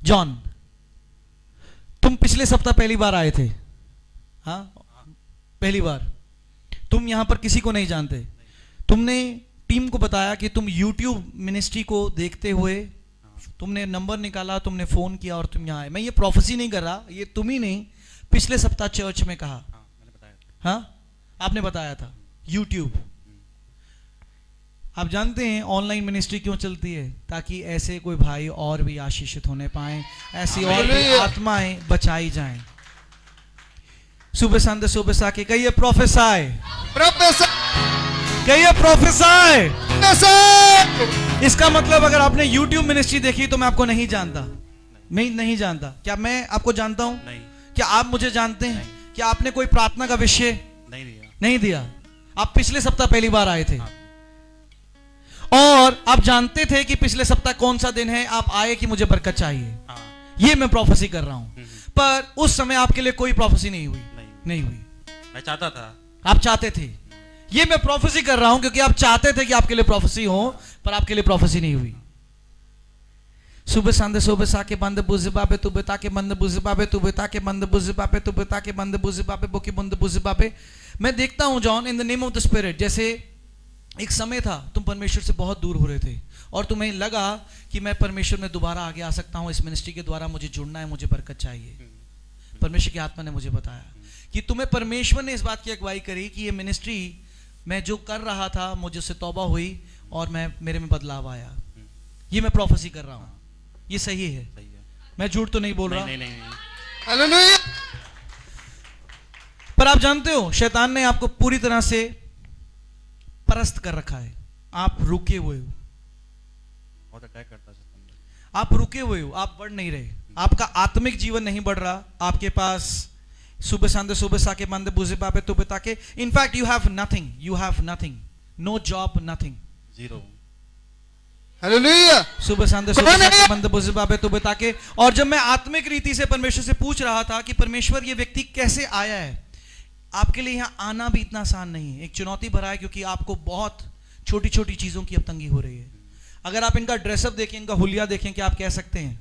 John, तुम पिछले सप्ताह पहली बार आए थे। हाँ, पहली बार। तुम यहां पर किसी को नहीं जानते। तुमने टीम को बताया कि तुम YouTube मिनिस्ट्री को देखते हुए तुमने नंबर निकाला, तुमने फोन किया और तुम यहाँ आए। मैं ये प्रोफेसी नहीं कर रहा, ये तुम ही नहीं, पिछले सप्ताह चर्च में कहा। मैंने बताया। हाँ, आपने बताया था YouTube। आप जानते हैं ऑनलाइन मिनिस्ट्री क्यों चलती है? ताकि ऐसे कोई भाई और भी आशीषित होने पाए, ऐसी और भी आत्माएं बचाई जाएं। सुबह संध्या सुबह साके कहिए प्रोफेसाई, कहिए प्रोफेसाई। इसका मतलब अगर आपने YouTube मिनिस्ट्री देखी तो मैं आपको नहीं जानता। मैं नहीं जानता। क्या मैं आपको जानता हूं? नहीं। क्या आप मुझे जानते हैं? क्या आपने कोई प्रार्थना का विषय नहीं दिया? नहीं दिया। आप पिछले सप्ताह पहली बार आए थे। और आप जानते थे कि पिछले सप्ताह कौन सा दिन है, आप आए कि मुझे बरकत चाहिए। ये मैं प्रोफेसी कर रहा हूं। पर उस समय आपके लिए कोई प्रोफेसी नहीं हुई। नहीं हुई। मैं चाहता था। आप चाहते थे। ये मैं प्रोफेसी कर रहा हूं क्योंकि आप चाहते थे कि आपके लिए प्रोफेसी हो, पर आपके लिए प्रोफेसी नहीं हुई। सुबह संध्या सुबह साके बंद बुझ बाबे तू बता के बंद बुझ बाबे तू बता के बंद बुझ बाबे तू बता के बंद बुझ बाबे बोके बंद बुझ बाबे। मैं देखता हूं John, in the name of the spirit, जैसे एक समय था तुम परमेश्वर से बहुत दूर हो रहे थे और तुम्हें लगा कि मैं परमेश्वर में दोबारा आगे आ सकता हूं, इस मिनिस्ट्री के द्वारा मुझे जुड़ना है, मुझे बरकत चाहिए। परमेश्वर की आत्मा ने मुझे बताया कि तुम्हें परमेश्वर ने इस बात की अगुवाई करी कि ये मिनिस्ट्री मैं जो कर रहा था मुझे उससे तौबा हुई और मेरे में बदलाव आया। ये मैं प्रोफेसी कर रहा हूं। ये सही है? मैं झूठ तो नहीं बोल रहा। नहीं। पर आप जानते हो शैतान ने आपको पूरी तरह से परस्त कर रखा है। आप रुके हुए हो। बहुत अटैक करता है। आप रुके हुए हो, आप बढ़ नहीं रहे। आपका आत्मिक जीवन नहीं बढ़ रहा। आपके पास सुबह संध्या सुबह साके बंद बुझे पापे तो बता के, in fact you have nothing, no job, nothing, zero. Hallelujah. सुबह संध्या सुबह साके बंद बुझे पापे तो बता के। और जब मैं आत्मिक रीति से परमेश्वर से पूछ रहा था कि परमेश्वर ये व्यक्ति कैसे आया है, आपके लिए यहां आना भी इतना आसान नहीं है, एक चुनौती भरा है, क्योंकि आपको बहुत छोटी छोटी चीजों की अब तंगी हो रही है। अगर आप इनका ड्रेसअप देखें, इनका हुलिया देखें, क्या आप कह सकते हैं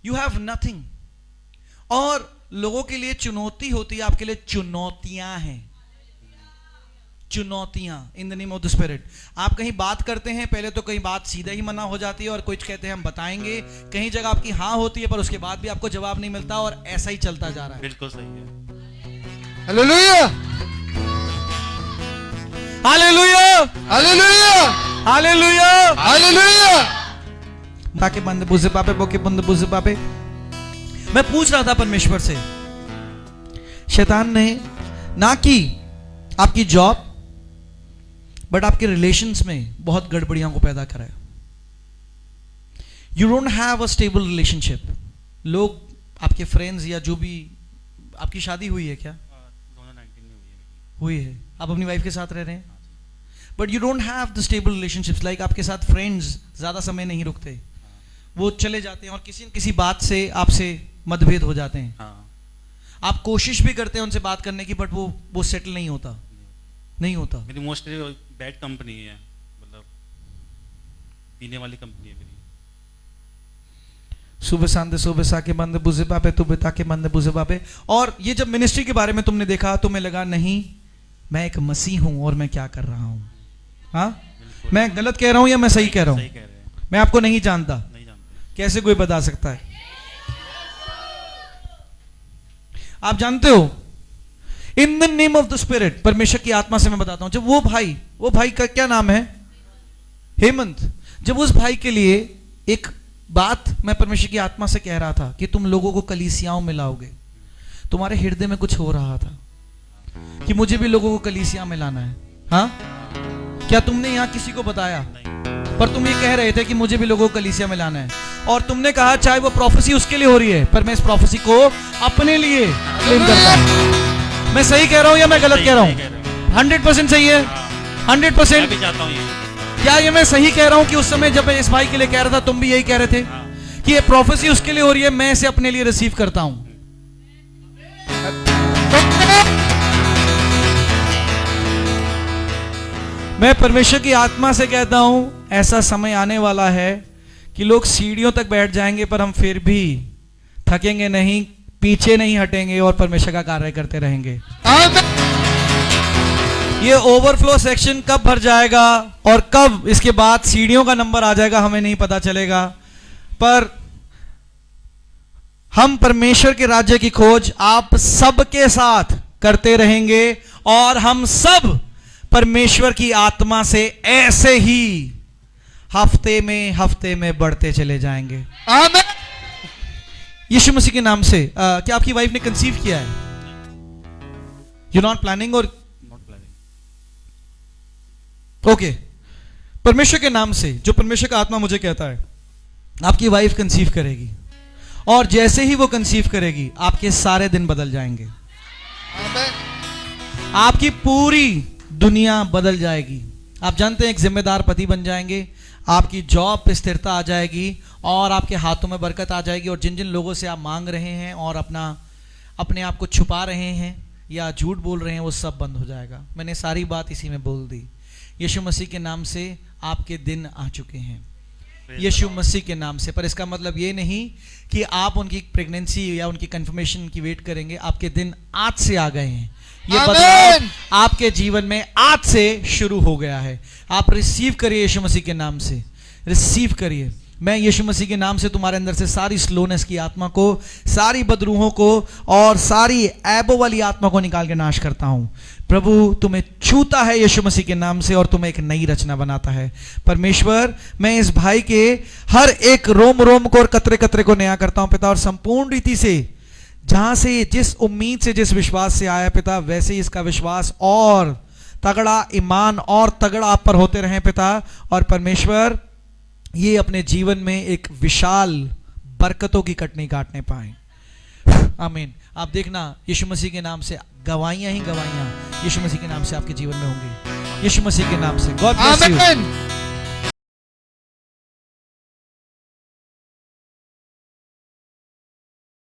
यू हैव नथिंग? और लोगों के लिए चुनौती होती है, आपके लिए चुनौतियां हैं। चुनौतियां in the name of the spirit. आप कहीं बात करते हैं, पहले तो कहीं बात सीधा ही मना हो जाती है और कुछ कहते हैं हम बताएंगे, कहीं जगह आपकी हाँ होती है पर उसके बाद भी आपको जवाब नहीं मिलता और ऐसा ही चलता जा रहा है। बिल्कुल सही है। Hallelujah, hallelujah, hallelujah, hallelujah, hallelujah. ताके बंद बुझे पापे बोके बंद बुझे पापे। मैं पूछ रहा था परमेश्वर से, शैतान ने ना की आपकी जॉब बट आपके रिलेशंस में बहुत गड़बड़ियों को पैदा करा है। You don't have a stable relationship. लोग आपके फ्रेंड्स या जो भी, आपकी शादी हुई है क्या? 2019 में हुई है। आप अपनी वाइफ के साथ रह रहे हैं, but you don't have the stable relationships. Like आपके साथ फ्रेंड्स ज्यादा समय नहीं रुकते, वो चले जाते हैं और किसी न किसी बात से आपसे मतभेद हो जाते हैं। आप कोशिश भी करते हैं उनसे बात करने की, बट वो सेटल नहीं होता, नहीं होता। मेरी मोस्टली बैड कंपनी है, मतलब पीने वाली कंपनी है मेरी। सुबह सांदे सुबह साके बंद बुझे पापे तू बता के बंद बुझे पापे। और ये जब मिनिस्ट्री के बारे में तुमने देखा, तुम्हें लगा नहीं मैं एक मसीह हूं और मैं क्या कर रहा हूं। हाँ, मैं गलत कह रहा हूं या मैं सही कह रहा हूं? मैं आपको नहीं जानता। कैसे कोई बता सकता है? आप जानते हो, in the name of the spirit, परमेश्वर की आत्मा से मैं बताता हूं, जब वो भाई का क्या नाम है, हेमंत, जब उस भाई के लिए एक बात मैं परमेश्वर की आत्मा से कह रहा था कि तुम लोगों को कलीसियाओं में लाओगे, तुम्हारे हृदय में कुछ हो रहा था कि मुझे भी लोगों को कलीसिया में लाना है। हाँ, क्या तुमने यहां किसी को बताया? पर तुम ये कह रहे थे कि मुझे भी लोगों को कलीसिया में लाना है, और तुमने कहा चाहे वो प्रोफेसी उसके लिए हो रही है, पर मैं इस प्रोफेसी को अपने लिए क्लेम करता हूं। मैं सही कह रहा हूं या मैं गलत कह रहा हूं? 100% सही है। 100%। क्या ये मैं सही कह रहा हूं कि उस समय जब मैं इस भाई के लिए कह रहा था, तुम भी यही कह रहे थे कि ये प्रोफेसी उसके लिए हो रही है, मैं इसे अपने लिए रिसीव करता हूं? मैं परमेश्वर की आत्मा से कहता हूं, ऐसा समय आने वाला है कि लोग सीढ़ियों तक बैठ जाएंगे पर हम फिर भी थकेंगे नहीं, पीछे नहीं हटेंगे और परमेश्वर का कार्य करते रहेंगे। ये ओवरफ्लो सेक्शन कब भर जाएगा और कब इसके बाद सीढ़ियों का नंबर आ जाएगा हमें नहीं पता चलेगा, पर हम परमेश्वर के राज्य की खोज आप सबके साथ करते रहेंगे और हम सब परमेश्वर की आत्मा से ऐसे ही हफ्ते में बढ़ते चले जाएंगे। आमीन। यीशु मसीह के नाम से क्या आपकी वाइफ ने कंसीव किया है? यू नॉट प्लानिंग और नॉट प्लानिंग। ओके, परमेश्वर के नाम से जो परमेश्वर का आत्मा मुझे कहता है, आपकी वाइफ कंसीव करेगी और जैसे ही वो कंसीव करेगी आपके सारे दिन बदल जाएंगे, आमीन। आपकी पूरी दुनिया बदल जाएगी। आप जानते हैं एक जिम्मेदार पति बन जाएंगे, आपकी जॉब पे स्थिरता आ जाएगी और आपके हाथों में बरकत आ जाएगी और जिन जिन लोगों से आप मांग रहे हैं और अपने आप को छुपा रहे हैं या झूठ बोल रहे हैं वो सब बंद हो जाएगा। मैंने सारी बात इसी में बोल दी। यीशु मसीह के नाम से आपके दिन आ चुके हैं, यीशु मसीह के नाम से। पर इसका मतलब ये नहीं कि आप उनकी प्रेगनेंसी या उनकी कंफर्मेशन की वेट करेंगे। आपके दिन आज से आ गए हैं, ये बदलाव आपके जीवन में आज से शुरू हो गया है। आप रिसीव करिए यीशु मसीह के नाम से, रिसीव करिए। मैं यीशु मसीह के नाम से तुम्हारे अंदर से सारी स्लोनेस की आत्मा को, सारी बदरूहों को और सारी ऐबों वाली आत्मा को निकाल के नाश करता हूं। प्रभु तुम्हें छूता है यीशु मसीह के नाम से और तुम्हें एक नई रचना बनाता है। परमेश्वर, मैं इस भाई के हर एक रोम रोम को और कतरे कतरे को नया करता हूं पिता, और संपूर्ण रीति से जहां से जिस उम्मीद से जिस विश्वास से आया पिता, वैसे ही इसका विश्वास और तगड़ा, ईमान और तगड़ा आप पर होते रहे पिता। और परमेश्वर, ये अपने जीवन में एक विशाल बरकतों की कटनी काटने पाए। आमीन। आप देखना यीशु मसीह के नाम से गवाहियां ही गवाहियां यीशु मसीह के नाम से आपके जीवन में होंगी, यीशु मसीह के नाम से। God bless you. आमीन।